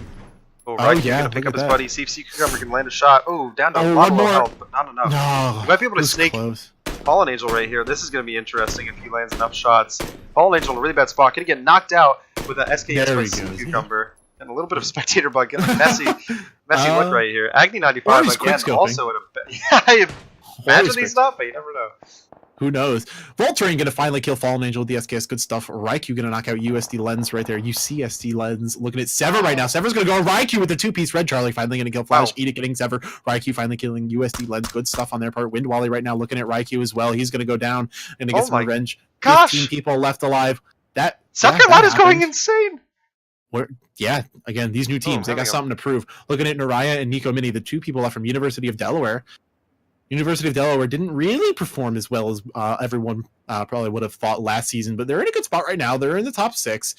[SPEAKER 2] Oh, right.
[SPEAKER 3] yeah,
[SPEAKER 2] Gonna pick
[SPEAKER 3] look
[SPEAKER 2] up
[SPEAKER 3] at
[SPEAKER 2] his
[SPEAKER 3] that.
[SPEAKER 2] buddy. See if Cucumber can land a shot. Oh, down to a
[SPEAKER 3] Oh,
[SPEAKER 2] lot
[SPEAKER 3] one
[SPEAKER 2] of
[SPEAKER 3] more.
[SPEAKER 2] health, but not enough.
[SPEAKER 3] No,
[SPEAKER 2] You might be able to
[SPEAKER 3] it was
[SPEAKER 2] snake
[SPEAKER 3] close.
[SPEAKER 2] Fallen Angel right here. This is going to be interesting if he lands enough shots. Fallen Angel in a really bad spot. Going to get knocked out with an SKS
[SPEAKER 3] There he
[SPEAKER 2] from
[SPEAKER 3] goes,
[SPEAKER 2] Cucumber. And a little bit of spectator bug. Getting a messy look right here. Agni 95
[SPEAKER 3] or he's
[SPEAKER 2] again,
[SPEAKER 3] quickscoping.
[SPEAKER 2] also in a... Yeah, imagine
[SPEAKER 3] Holy
[SPEAKER 2] he's not, but you never know.
[SPEAKER 3] Who knows? Volturian gonna finally kill Fallen Angel with the SKS. Good stuff. Raikou gonna knock out USD Lens right there. UCSD Lens looking at Sever right now. Sever's gonna go Raikou with the 2-piece. Red Charlie finally gonna kill Flash.
[SPEAKER 2] Wow.
[SPEAKER 3] Edict getting Sever. Raikou finally killing USD Lens. Good stuff on their part. Wind Wally right now looking at Raikou as well. He's gonna go down and get
[SPEAKER 2] Oh
[SPEAKER 3] some
[SPEAKER 2] my
[SPEAKER 3] revenge.
[SPEAKER 2] gosh!
[SPEAKER 3] 15 people left alive.
[SPEAKER 2] South
[SPEAKER 3] that
[SPEAKER 2] Carolina's going
[SPEAKER 3] happened.
[SPEAKER 2] insane!
[SPEAKER 3] Yeah, again, these new teams, they got
[SPEAKER 2] hang on.
[SPEAKER 3] something to prove. Looking at Naraya and Nico Mini, the two people left from University of Delaware. University of Delaware didn't really perform as well as everyone probably would have thought last season, but they're in a good spot right now. They're in the top 6.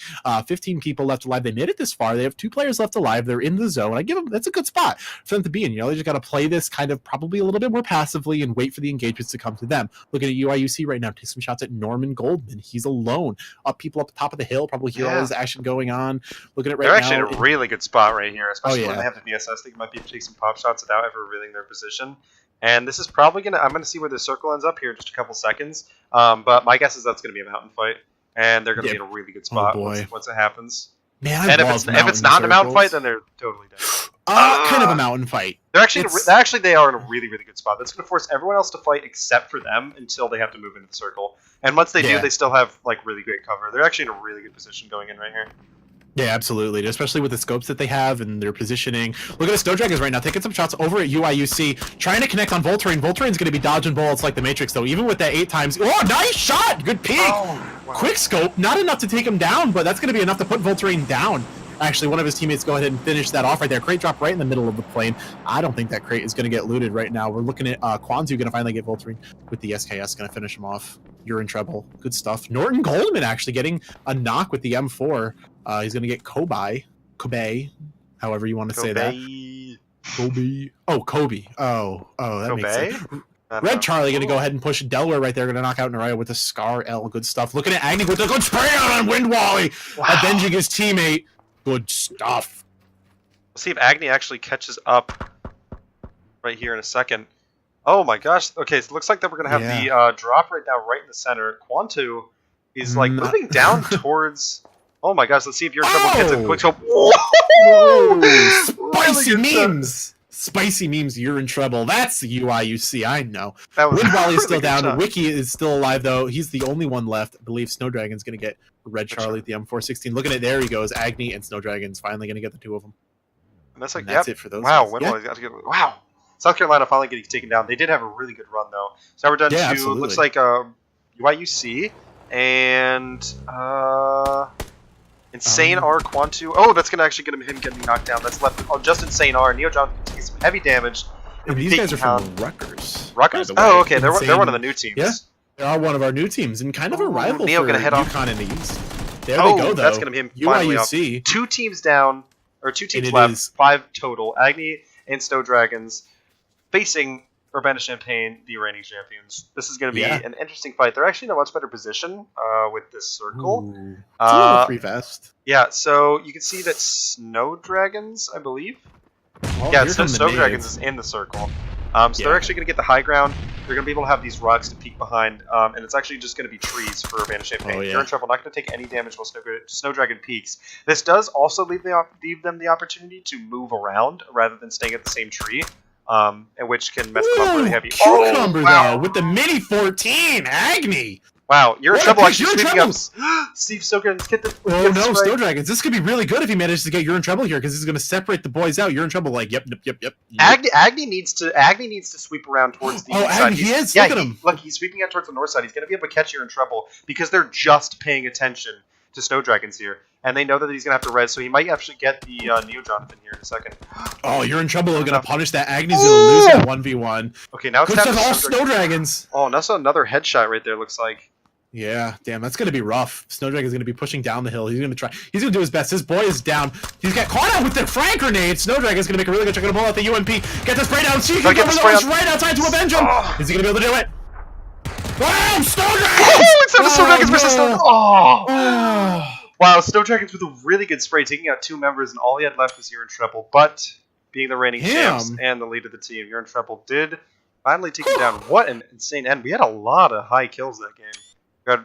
[SPEAKER 3] 15 people left alive. They made it this far. They have 2 players left alive. They're in the zone. I give them, that's a good spot for them to be in. You know, they just got to play this kind of probably a little bit more passively and wait for the engagements to come to them. Looking at UIUC right now, take some shots at Norman Goldman. He's alone. People up the top of the hill probably hear all this action going on. Looking at right
[SPEAKER 2] They're
[SPEAKER 3] now.
[SPEAKER 2] actually in a really good spot right here, especially
[SPEAKER 3] Oh,
[SPEAKER 2] when
[SPEAKER 3] yeah.
[SPEAKER 2] they have the VSS. They might be able to take some pop shots without ever revealing their position. And this is probably going to... I'm going to see where the circle ends up here in just a couple seconds. But my guess is that's going to be a mountain fight. And they're going to be in a really good spot
[SPEAKER 3] boy.
[SPEAKER 2] once it happens.
[SPEAKER 3] Man,
[SPEAKER 2] And if it's not a mountain fight, then they're totally dead.
[SPEAKER 3] kind of a mountain fight.
[SPEAKER 2] They're actually they are in a really, really good spot. That's going to force everyone else to fight except for them until they have to move into the circle. And once they do, they still have like really great cover. They're actually in a really good position going in right here.
[SPEAKER 3] Yeah, absolutely. Especially with the scopes that they have and their positioning. Look at the Snow Dragons right now, taking some shots over at UIUC, trying to connect on Volturian. Volturian's going to be dodging bullets like the Matrix, though. Even with that 8 times. Oh, nice shot! Good peek!
[SPEAKER 2] Oh, wow.
[SPEAKER 3] Quick scope, not enough to take him down, but that's going to be enough to put Volturian down. Actually, one of his teammates go ahead and finish that off right there. Crate drop right in the middle of the plane. I don't think that crate is going to get looted right now. We're looking at Kwanzu going to finally get Volturian with the SKS, going to finish him off. You're in trouble. Good stuff. Norton Goldman actually getting a knock with the M4. He's going to get Kobe, however you want to say that. Kobe. Oh, Kobe. Oh, that makes sense. Red Charlie going to go ahead and push Delaware right there. Going to knock out Naraya with a Scar L. Good stuff. Looking at Agni with a good spray out on Wind Wally.
[SPEAKER 2] Wow.
[SPEAKER 3] Avenging his teammate. Good stuff.
[SPEAKER 2] We'll see if Agni actually catches up right here in a second. Oh my gosh. Okay, so it looks like that we're going to have the drop right now, right in the center. Quantu is like moving down towards... Oh my gosh, let's see if you're in trouble. Gets a quick scope.
[SPEAKER 3] Whoa! Spicy
[SPEAKER 2] Really good
[SPEAKER 3] memes! Spicy memes, you're in trouble. That's the UIUC, I know.
[SPEAKER 2] That was
[SPEAKER 3] Wind Wally is
[SPEAKER 2] really
[SPEAKER 3] still
[SPEAKER 2] good
[SPEAKER 3] down.
[SPEAKER 2] shot.
[SPEAKER 3] Wiki is still alive, though. He's the only one left. I believe Snow Dragon's going to get Red Charlie at the M416. Looking at there he goes. Agni and Snow Dragon's finally going to get the 2 of them.
[SPEAKER 2] And that's like,
[SPEAKER 3] And that's it for those
[SPEAKER 2] Wow,
[SPEAKER 3] guys.
[SPEAKER 2] Wind
[SPEAKER 3] Yeah.
[SPEAKER 2] Wally's got to get... Wow. South Carolina finally getting taken down. They did have a really good run, though. So now we're done to,
[SPEAKER 3] absolutely.
[SPEAKER 2] looks like UIUC and Insane R Quantu. Oh, that's going to actually get him getting knocked down. That's left just Insane R. Neo John takes some heavy damage.
[SPEAKER 3] And these guys are from Rutgers.
[SPEAKER 2] Rutgers?
[SPEAKER 3] by the way.
[SPEAKER 2] Oh, okay. They're
[SPEAKER 3] Insane.
[SPEAKER 2] one of the new teams.
[SPEAKER 3] Yeah. They are one of our new teams and kind of a
[SPEAKER 2] Ooh,
[SPEAKER 3] rival
[SPEAKER 2] Neo
[SPEAKER 3] for
[SPEAKER 2] gonna head off.
[SPEAKER 3] UConn in the East. There
[SPEAKER 2] Oh,
[SPEAKER 3] they go, though.
[SPEAKER 2] that's going to be him finally off.
[SPEAKER 3] UIUC.
[SPEAKER 2] 2 teams down, or 2 teams
[SPEAKER 3] it
[SPEAKER 2] left,
[SPEAKER 3] is-
[SPEAKER 2] 5 total. Agni and Snow Dragons facing Urbana-Champaign, the reigning champions. This is going to be an interesting fight. They're actually in a much better position with this circle.
[SPEAKER 3] Ooh. It's a little free fast.
[SPEAKER 2] Yeah, so you can see that Snow Dragons, I believe.
[SPEAKER 3] Oh,
[SPEAKER 2] Yeah,
[SPEAKER 3] here come the
[SPEAKER 2] Snow
[SPEAKER 3] nades.
[SPEAKER 2] Dragons is in the circle. So they're actually going to get the high ground. They're going to be able to have these rocks to peek behind, and it's actually just going to be trees for Urbana-Champaign.
[SPEAKER 3] Oh, yeah.
[SPEAKER 2] You're in trouble. Not going to take any damage while Snow Dragon peaks. This does also leave them the opportunity to move around rather than staying at the same tree, and which can mess them up really heavy.
[SPEAKER 3] Cucumber,
[SPEAKER 2] wow.
[SPEAKER 3] though, with the Mini 14, Agni.
[SPEAKER 2] Wow, you're in
[SPEAKER 3] What a
[SPEAKER 2] trouble.
[SPEAKER 3] pitch,
[SPEAKER 2] Actually,
[SPEAKER 3] you're in
[SPEAKER 2] sweeping up. Steve Sokens, get the.
[SPEAKER 3] Oh
[SPEAKER 2] get the
[SPEAKER 3] no,
[SPEAKER 2] spray.
[SPEAKER 3] Snow Dragons. This could be really good if he manages to get You're in Trouble here, because he's going to separate the boys out. You're in trouble, like, yep.
[SPEAKER 2] Agni needs to sweep around towards the east side.
[SPEAKER 3] Agni, he is.
[SPEAKER 2] Yeah,
[SPEAKER 3] Look at him.
[SPEAKER 2] Look, he's sweeping out towards the north side. He's going to be able to catch You're in Trouble because they're just paying attention to Snow Dragons here, and they know that he's gonna have to res, so he might actually get the Neo Jonathan here in a second.
[SPEAKER 3] Oh, you're in trouble. They're gonna punish that. Agni's gonna lose that 1v1.
[SPEAKER 2] Okay, now it's
[SPEAKER 3] Good
[SPEAKER 2] time
[SPEAKER 3] stuff,
[SPEAKER 2] for
[SPEAKER 3] all Snow Dragons.
[SPEAKER 2] Oh, that's another headshot right there. Looks like.
[SPEAKER 3] Yeah, damn, that's gonna be rough. Snow Dragon's gonna be pushing down the hill. He's gonna try. He's gonna do his best. His boy is down. He's got caught out with the frag grenade. Snow Dragon's gonna make a really good try. Gonna pull out the UMP. Get the spray down. She can get the spray right outside to avenge him.
[SPEAKER 2] Oh.
[SPEAKER 3] Is he gonna be able to do it? Wow, Snow Dragons!
[SPEAKER 2] Oh, it's not a Snow Dragons versus Snow.
[SPEAKER 3] Oh.
[SPEAKER 2] Wow, Snow Dragons with a really good spray, taking out 2 members, and all he had left was You're in Trouble. But being the reigning champs and the lead of the team, You're in Trouble did finally take him down. What an insane end! We had a lot of high kills that game.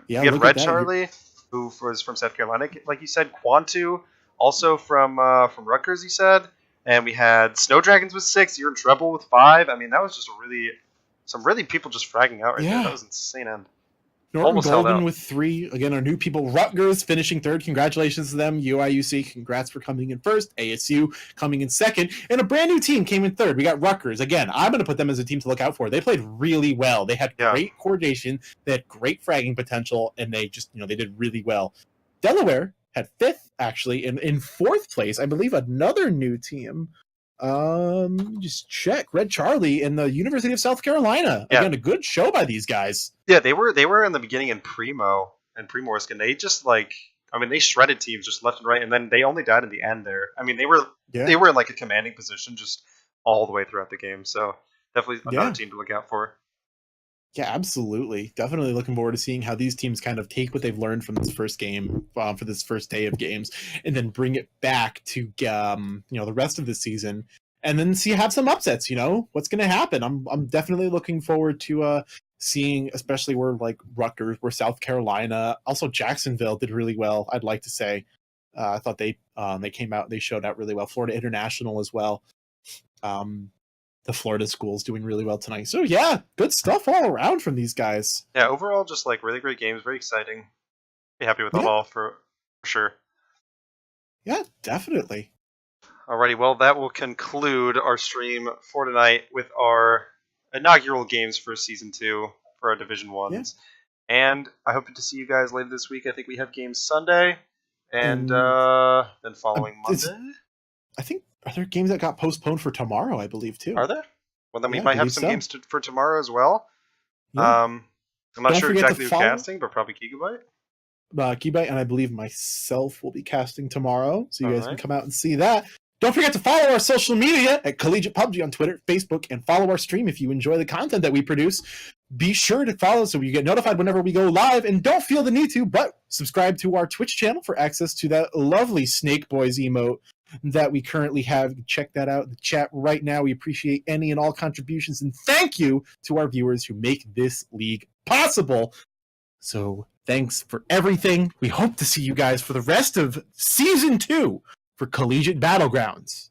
[SPEAKER 2] We had Red Charlie, who was from South Carolina, like you said. Quantu, also from Rutgers, you said. And we had Snow Dragons with 6. You're in Trouble with 5. I mean, that was just some really people just fragging out right there. That was an insane end.
[SPEAKER 3] Norton
[SPEAKER 2] Almost held
[SPEAKER 3] Golden
[SPEAKER 2] out.
[SPEAKER 3] with 3. Again, our new people. Rutgers finishing 3rd. Congratulations to them. UIUC, congrats for coming in 1st. ASU coming in 2nd. And a brand new team came in 3rd. We got Rutgers. Again, I'm going to put them as a team to look out for. They played really well. They had great coordination. They had great fragging potential. And they just, they did really well. Delaware had 5th, actually. And in 4th place, I believe another new team. Just check. Red Charlie in the University of South Carolina. Again, a good show by these guys.
[SPEAKER 2] Yeah, they were in the beginning in Primo and Primorsk, and they just they shredded teams just left and right, and then they only died in the end there. I mean, they were in like a commanding position just all the way throughout the game. So definitely another team to look out for.
[SPEAKER 3] Yeah, absolutely. Definitely looking forward to seeing how these teams kind of take what they've learned from this first game, for this first day of games, and then bring it back to the rest of the season, and then have some upsets. What's going to happen. I'm definitely looking forward to seeing, especially where like Rutgers, where South Carolina, also Jacksonville did really well. I'd like to say, I thought they came out, they showed out really well. Florida International as well. The Florida schools doing really well tonight. So yeah, good stuff all around from these guys.
[SPEAKER 2] Yeah, overall, just like really great games, very exciting. Be happy with them all for sure.
[SPEAKER 3] Yeah, definitely.
[SPEAKER 2] Alrighty, well, that will conclude our stream for tonight with our inaugural games for Season 2 for our Division 1s. Yeah. And I hope to see you guys later this week. I think we have games Sunday, and then following Monday.
[SPEAKER 3] I think, are there games that got postponed for tomorrow, I believe, too?
[SPEAKER 2] Are there? Well, then we might have some games for tomorrow as well.
[SPEAKER 3] Yeah.
[SPEAKER 2] I'm not sure exactly who's casting, but probably Gigabyte.
[SPEAKER 3] Gigabyte, and I believe myself will be casting tomorrow, so you guys can come out and see that. Don't forget to follow our social media at Collegiate PUBG on Twitter, Facebook, and follow our stream if you enjoy the content that we produce. Be sure to follow so you get notified whenever we go live, and don't feel the need to, but subscribe to our Twitch channel for access to that lovely Snake Boys emote that we currently have. Check that out in the chat right now. We appreciate any and all contributions, and thank you to our viewers who make this league possible. So thanks for everything. We hope to see you guys for the rest of Season 2 for Collegiate Battlegrounds.